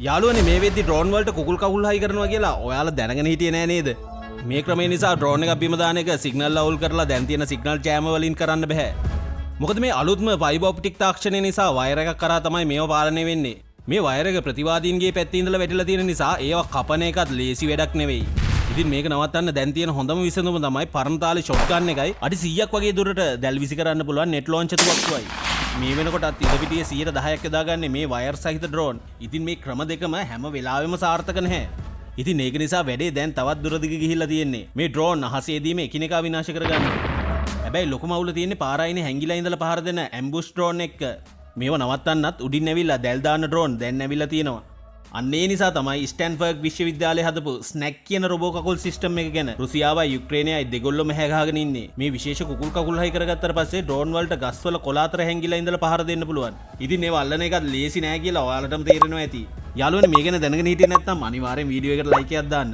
යාළුවනේ මේ වෙද්දි ඩ්‍රෝන් වලට කුකුල් කකුල් හයි කරනවා කියලා ඔයාලා දැනගෙන හිටියේ නෑ නේද? මේ ක්‍රමය නිසා ඩ්‍රෝන් එකක් බිම දාන එක සිග්නල් අවුල් කරලා දැන් තියෙන සිග්නල් ජෑම වලින් කරන්න බෑ. මොකද මේ අලුත්ම ෆයිබර් ඔප්ටික් තාක්ෂණය නිසා වයර් එකක් කරා තමයි මේව පාලනය වෙන්නේ. මේ වයර් එක ප්‍රතිවාදීන්ගේ පැත්තේ ඉඳලා වැටිලා තියෙන නිසා ඒව කපන එකත් ලේසි වැඩක් නෙවෙයි. ඉතින් මේක නවත්තන්න දැන් තියෙන හොඳම විසඳුම තමයි පරණ තාලේ ෂොට් ගන් එකයි අඩි 100ක් වගේ දුරට දැල් විසි කරන්න පුළුවන් නෙට් ලොන්චර් තුවක්කුවයි. මේ වෙනකොටත් ඉදපිටියේ 10%ක් යදාගන්නේ මේ වයර් සහිත ඩ්‍රෝන්. ඉතින් මේ ක්‍රම දෙකම හැම වෙලාවෙම සාර්ථක නැහැ. ඉතින් ඒක නිසා වැඩේ දැන් තවත් දුරදිග ගිහිල්ලා තියෙන්නේ. මේ ඩ්‍රෝන් අහසේදීම එකිනෙකා විනාශ කරගන්න. හැබැයි ලොකුම අවුල තියෙන්නේ පාරායිනේ හැංගිලා ඉඳලා පහර දෙන ඇම්බුෂ් ඩ්‍රෝන් එක. මේව නවත්තන්නත් උඩින් ඇවිල්ලා දැල් දාන ඩ්‍රෝන් දැන් ඇවිල්ලා තියෙනවා. අන්න ඒ නිසා තමයි ස්ටැන්ෆර්ඩ් විශ්වවිද්‍යාලය හදපු ස්නැක් කියන රොබෝ කකුල් සිස්ටම් එක ගැන රුසියාවයි යුක්‍රේනයයි දෙගොල්ලොම හැගහගෙන ඉන්නේ. මේ විශේෂ කුකුල් කකුල් හයි කරගත්තට පස්සේ ඩ්‍රෝන් වලට ගස්වල කොළ අතර හැංගිලා ඉඳලා පහර දෙන්න පුළුවන්. ඉතින් ඒව අල්ලන එකත් ලේසි නෑ කියලා ඔයාලටම තේරෙනවා ඇති. යාළුවනේ මේ ගැන දැනගෙන හිටියේ නැත්නම් අනිවාර්යෙන් වීඩියෝ එකට ලයික් එකක් දාන්න.